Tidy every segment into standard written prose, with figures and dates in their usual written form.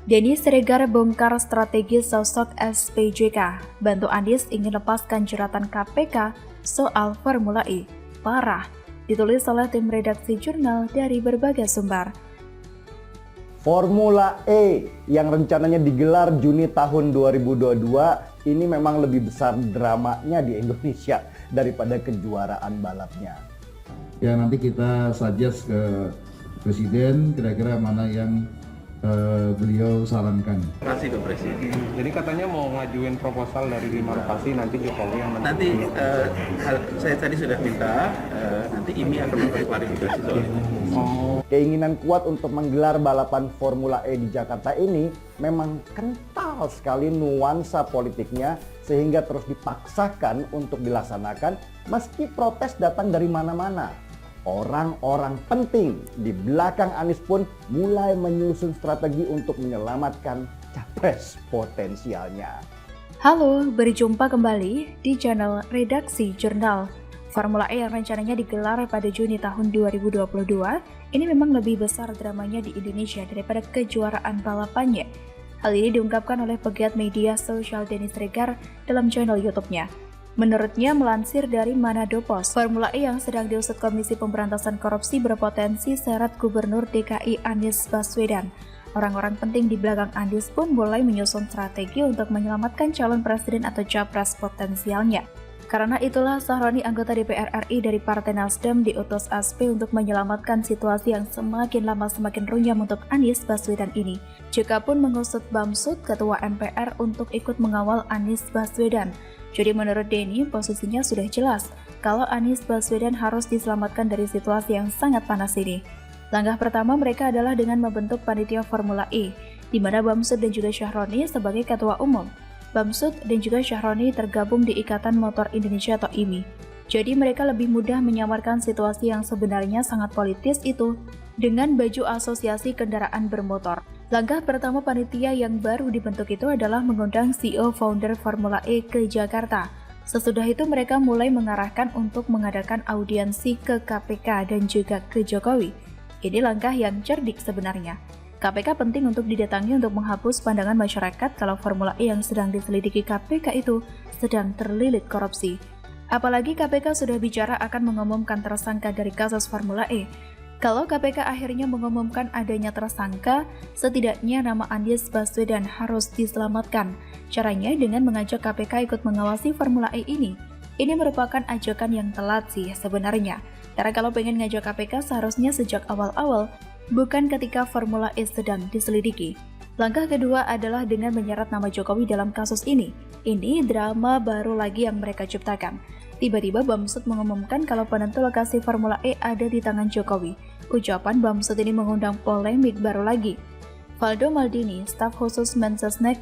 Denny Siregar bongkar strategi sosok SPJK. Bantu Anies ingin lepaskan jeratan KPK soal Formula E. Parah. Ditulis oleh tim redaksi jurnal dari berbagai sumber. Formula E yang rencananya digelar Juni tahun 2022 ini memang lebih besar dramanya di Indonesia daripada kejuaraan balapnya. Ya nanti kita suggest ke Presiden kira-kira mana yang beliau sarankan. Kasih ke Presiden. Jadi katanya mau ngajuin proposal dari 5 lokasi, nanti Jokowi yang Nanti saya tadi sudah minta, nanti IMI akan melakukan klarifikasi soal itu. Keinginan kuat untuk menggelar balapan Formula E di Jakarta ini memang kental sekali nuansa politiknya sehingga terus dipaksakan untuk dilaksanakan meski protes datang dari mana-mana. Orang-orang penting di belakang Anies pun mulai menyusun strategi untuk menyelamatkan capres potensialnya. Halo, berjumpa kembali di channel Redaksi Jurnal. Formula E yang rencananya digelar pada Juni tahun 2022 ini memang lebih besar dramanya di Indonesia daripada kejuaraan balapannya. Hal ini diungkapkan oleh pegiat media sosial Denny Siregar dalam channel YouTube-nya. Menurutnya, melansir dari Manado Post, Formula E yang sedang diusut Komisi Pemberantasan Korupsi berpotensi seret Gubernur DKI Anies Baswedan. Orang-orang penting di belakang Anies pun mulai menyusun strategi untuk menyelamatkan calon presiden atau capres potensialnya. Karena itulah Sahroni, anggota DPR RI dari Partai Nasdem, diutus SP untuk menyelamatkan situasi yang semakin lama semakin runyam untuk Anies Baswedan ini. Juga pun mengusut Bamsud, Ketua MPR, untuk ikut mengawal Anies Baswedan. Jadi menurut Denny, posisinya sudah jelas kalau Anies Baswedan harus diselamatkan dari situasi yang sangat panas ini. Langkah pertama mereka adalah dengan membentuk panitia Formula E, di mana Bamsud dan juga Sahroni sebagai ketua umum. Bamsud dan juga Sahroni tergabung di Ikatan Motor Indonesia atau IMI. Jadi mereka lebih mudah menyamarkan situasi yang sebenarnya sangat politis itu dengan baju asosiasi kendaraan bermotor. Langkah pertama panitia yang baru dibentuk itu adalah mengundang CEO founder Formula E ke Jakarta. Sesudah itu mereka mulai mengarahkan untuk mengadakan audiensi ke KPK dan juga ke Jokowi. Ini langkah yang cerdik sebenarnya. KPK penting untuk didatangi untuk menghapus pandangan masyarakat kalau Formula E yang sedang diselidiki KPK itu sedang terlilit korupsi. Apalagi KPK sudah bicara akan mengumumkan tersangka dari kasus Formula E. Kalau KPK akhirnya mengumumkan adanya tersangka, setidaknya nama Anies Baswedan harus diselamatkan. Caranya dengan mengajak KPK ikut mengawasi Formula E ini. Ini merupakan ajakan yang telat sih sebenarnya. Karena kalau pengen ngajak KPK seharusnya sejak awal-awal, bukan ketika Formula E sedang diselidiki. Langkah kedua adalah dengan menyeret nama Jokowi dalam kasus ini. Ini drama baru lagi yang mereka ciptakan. Tiba-tiba Bamsud mengumumkan kalau penentu lokasi Formula E ada di tangan Jokowi. Ucapan Bamsud ini mengundang polemik baru lagi. Valdo Maldini, staf khusus Mensesnek,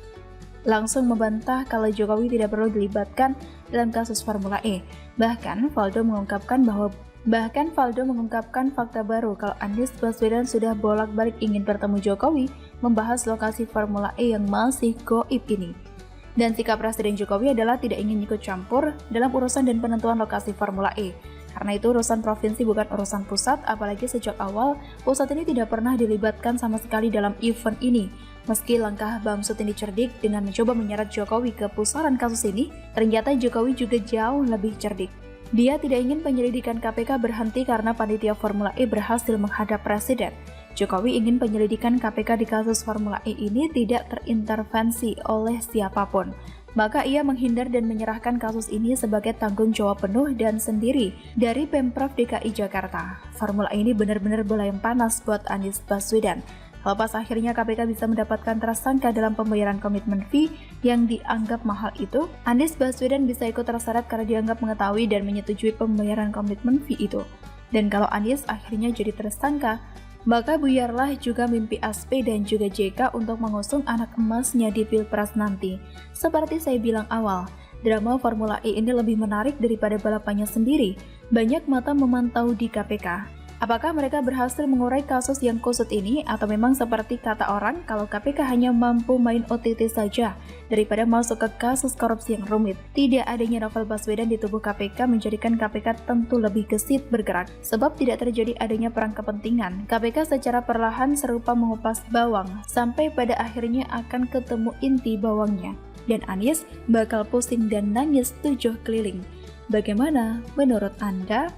langsung membantah kalau Jokowi tidak perlu dilibatkan dalam kasus Formula E. Bahkan Valdo mengungkapkan fakta baru kalau Anies Baswedan sudah bolak-balik ingin bertemu Jokowi membahas lokasi Formula E yang masih goib ini. Dan sikap Presiden Jokowi adalah tidak ingin ikut campur dalam urusan dan penentuan lokasi Formula E. Karena itu urusan provinsi bukan urusan pusat, apalagi sejak awal pusat ini tidak pernah dilibatkan sama sekali dalam event ini. Meski langkah Bamsud ini cerdik dengan mencoba menyeret Jokowi ke pusaran kasus ini, ternyata Jokowi juga jauh lebih cerdik. Dia tidak ingin penyelidikan KPK berhenti karena panitia Formula E berhasil menghadap Presiden. Jokowi ingin penyelidikan KPK di kasus Formula E ini tidak terintervensi oleh siapapun. Maka ia menghindar dan menyerahkan kasus ini sebagai tanggung jawab penuh dan sendiri dari Pemprov DKI Jakarta. Formula E ini benar-benar bola yang panas buat Anies Baswedan. Lepas akhirnya KPK bisa mendapatkan tersangka dalam pembayaran komitmen fee yang dianggap mahal itu, Anies Baswedan bisa ikut terseret karena dianggap mengetahui dan menyetujui pembayaran komitmen fee itu. Dan kalau Anies akhirnya jadi tersangka, maka buyarlah juga mimpi ASP dan juga JK untuk mengusung anak emasnya di Pilpres nanti. Seperti saya bilang awal, drama Formula E ini lebih menarik daripada balapannya sendiri. Banyak mata memantau di KPK. Apakah mereka berhasil mengurai kasus yang kusut ini atau memang seperti kata orang kalau KPK hanya mampu main OTT saja daripada masuk ke kasus korupsi yang rumit? Tidak adanya Novel Baswedan di tubuh KPK menjadikan KPK tentu lebih gesit bergerak sebab tidak terjadi adanya perang kepentingan. KPK secara perlahan serupa mengupas bawang sampai pada akhirnya akan ketemu inti bawangnya. Dan Anies bakal pusing dan nangis 7 keliling. Bagaimana menurut Anda?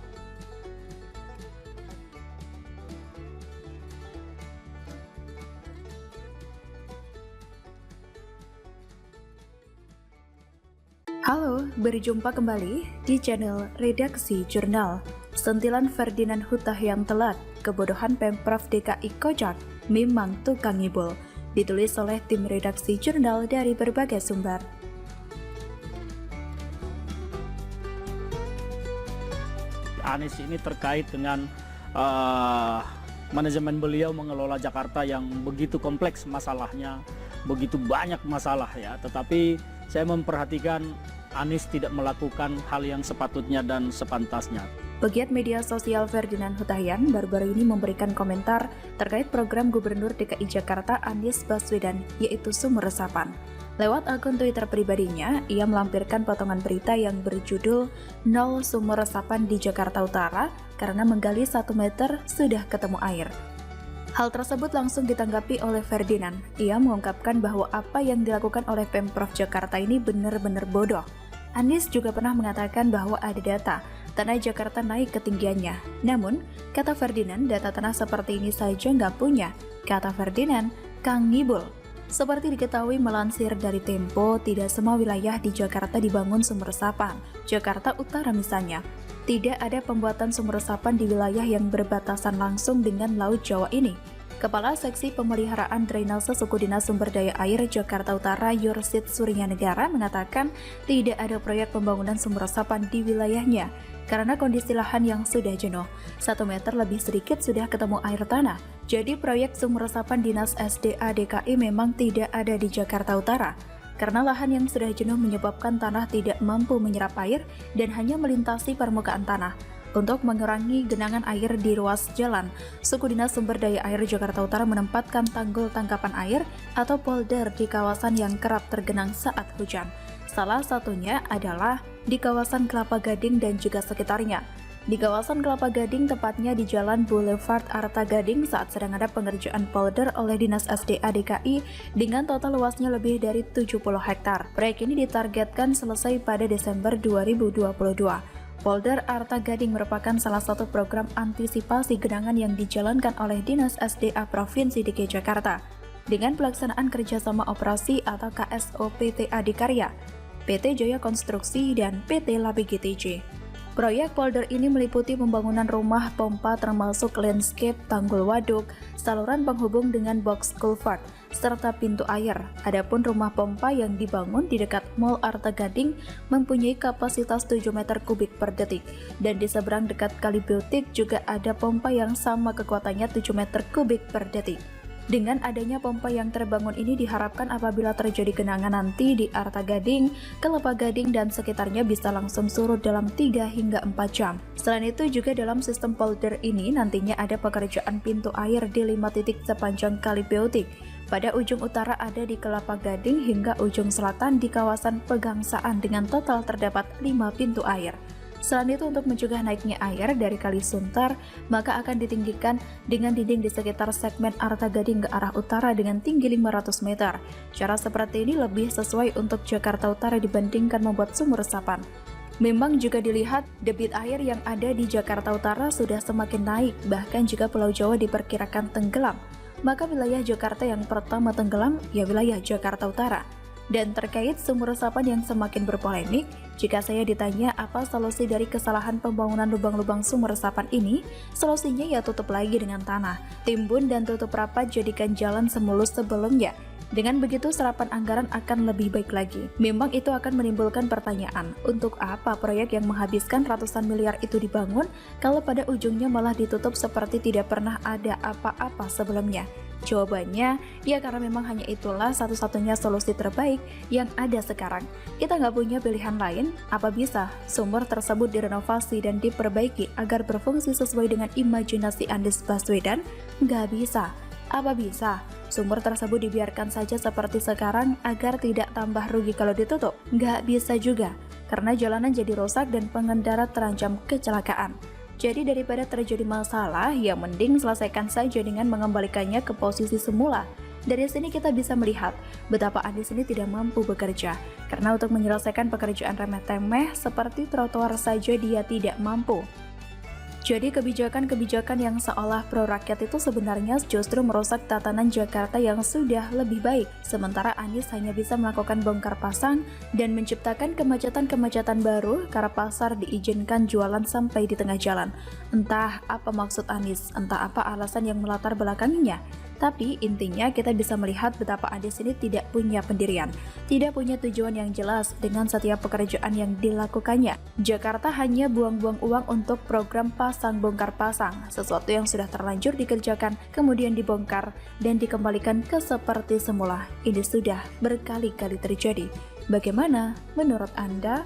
Halo, berjumpa kembali di channel Redaksi Jurnal. Sentilan Ferdinand Hutahian telat, kebodohan Pemprov DKI kocak, memang tukang ngibul. Ditulis oleh tim Redaksi Jurnal dari berbagai sumber. Anies ini terkait dengan manajemen beliau mengelola Jakarta yang begitu kompleks masalahnya, begitu banyak masalah ya. Tetapi saya memperhatikan Anies tidak melakukan hal yang sepatutnya dan sepantasnya. Pegiat media sosial Ferdinand Hutahian baru-baru ini memberikan komentar terkait program Gubernur DKI Jakarta Anies Baswedan, yaitu sumur resapan. Lewat akun Twitter pribadinya, ia melampirkan potongan berita yang berjudul "Nol sumur resapan di Jakarta Utara karena menggali 1 meter sudah ketemu air". Hal tersebut langsung ditanggapi oleh Ferdinand. Ia mengungkapkan bahwa apa yang dilakukan oleh Pemprov Jakarta ini benar-benar bodoh. Anies juga pernah mengatakan bahwa ada data tanah Jakarta naik ketinggiannya. Namun, kata Ferdinand, data tanah seperti ini saja nggak punya. Kata Ferdinand, Kang ngibul. Seperti diketahui melansir dari Tempo, tidak semua wilayah di Jakarta dibangun sumur resapan. Jakarta Utara misalnya, tidak ada pembuatan sumur resapan di wilayah yang berbatasan langsung dengan Laut Jawa ini. Kepala Seksi Pemeliharaan Drainase Suku Dinas Sumber Daya Air Jakarta Utara Yursid Suryanegara mengatakan tidak ada proyek pembangunan sumur resapan di wilayahnya karena kondisi lahan yang sudah jenuh. 1 meter lebih sedikit sudah ketemu air tanah. Jadi proyek sumur resapan Dinas SDA DKI memang tidak ada di Jakarta Utara. Karena lahan yang sudah jenuh menyebabkan tanah tidak mampu menyerap air dan hanya melintasi permukaan tanah. Untuk mengurangi genangan air di ruas jalan, Suku Dinas Sumber Daya Air Jakarta Utara menempatkan tanggul tangkapan air atau polder di kawasan yang kerap tergenang saat hujan. Salah satunya adalah di kawasan Kelapa Gading dan juga sekitarnya. Di kawasan Kelapa Gading, tepatnya di Jalan Boulevard Arta Gading, saat sedang ada pengerjaan polder oleh Dinas SDA DKI dengan total luasnya lebih dari 70 hektar. Proyek ini ditargetkan selesai pada Desember 2022. Polder Arta Gading merupakan salah satu program antisipasi genangan yang dijalankan oleh Dinas SDA Provinsi DKI Jakarta dengan pelaksanaan kerjasama operasi atau KSO PT Adikarya, PT Jaya Konstruksi, dan PT Labi GTJ. Proyek polder ini meliputi pembangunan rumah pompa termasuk landscape, tanggul waduk, saluran penghubung dengan box culvert, serta pintu air. Adapun rumah pompa yang dibangun di dekat Mall Arta Gading mempunyai kapasitas 7 meter kubik per detik, dan di seberang dekat Kali Beutik juga ada pompa yang sama kekuatannya 7 meter kubik per detik. Dengan adanya pompa yang terbangun ini diharapkan apabila terjadi genangan nanti di Arta Gading, Kelapa Gading, dan sekitarnya bisa langsung surut dalam 3 hingga 4 jam. Selain itu juga dalam sistem polder ini nantinya ada pekerjaan pintu air di 5 titik sepanjang Kali Beutik. Pada ujung utara ada di Kelapa Gading hingga ujung selatan di kawasan Pegangsaan dengan total terdapat 5 pintu air. Selain itu, untuk mencegah naiknya air dari Kali Sunter, maka akan ditinggikan dengan dinding di sekitar segmen Arta Gading ke arah utara dengan tinggi 500 meter. Cara seperti ini lebih sesuai untuk Jakarta Utara dibandingkan membuat sumur resapan. Memang juga dilihat debit air yang ada di Jakarta Utara sudah semakin naik, bahkan jika Pulau Jawa diperkirakan tenggelam. Maka wilayah Jakarta yang pertama tenggelam ya wilayah Jakarta Utara. Dan terkait sumur resapan yang semakin berpolemik, jika saya ditanya apa solusi dari kesalahan pembangunan lubang-lubang sumur resapan ini, solusinya ya tutup lagi dengan tanah, timbun dan tutup rapat, jadikan jalan semulus sebelumnya. Dengan begitu serapan anggaran akan lebih baik lagi. Memang itu akan menimbulkan pertanyaan, untuk apa proyek yang menghabiskan ratusan miliar itu dibangun kalau pada ujungnya malah ditutup seperti tidak pernah ada apa-apa sebelumnya? Jawabannya, ya karena memang hanya itulah satu-satunya solusi terbaik yang ada sekarang. Kita nggak punya pilihan lain, apa bisa sumur tersebut direnovasi dan diperbaiki agar berfungsi sesuai dengan imajinasi Anies Baswedan? Nggak bisa. Apa bisa sumur tersebut dibiarkan saja seperti sekarang agar tidak tambah rugi kalau ditutup? Nggak bisa juga, karena jalanan jadi rusak dan pengendara terancam kecelakaan. Jadi daripada terjadi masalah, ya mending selesaikan saja dengan mengembalikannya ke posisi semula. Dari sini kita bisa melihat betapa Anies ini tidak mampu bekerja, karena untuk menyelesaikan pekerjaan remeh-temeh seperti trotoar saja dia tidak mampu. Jadi kebijakan-kebijakan yang seolah pro rakyat itu sebenarnya justru merusak tatanan Jakarta yang sudah lebih baik. Sementara Anies hanya bisa melakukan bongkar pasang dan menciptakan kemacetan-kemacetan baru karena pasar diizinkan jualan sampai di tengah jalan. Entah apa maksud Anies, entah apa alasan yang melatar belakanginya. Tapi intinya kita bisa melihat betapa Anies ini tidak punya pendirian, tidak punya tujuan yang jelas dengan setiap pekerjaan yang dilakukannya. Jakarta hanya buang-buang uang untuk program pasang bongkar pasang, sesuatu yang sudah terlanjur dikerjakan, kemudian dibongkar dan dikembalikan ke seperti semula. Ini sudah berkali-kali terjadi. Bagaimana menurut Anda?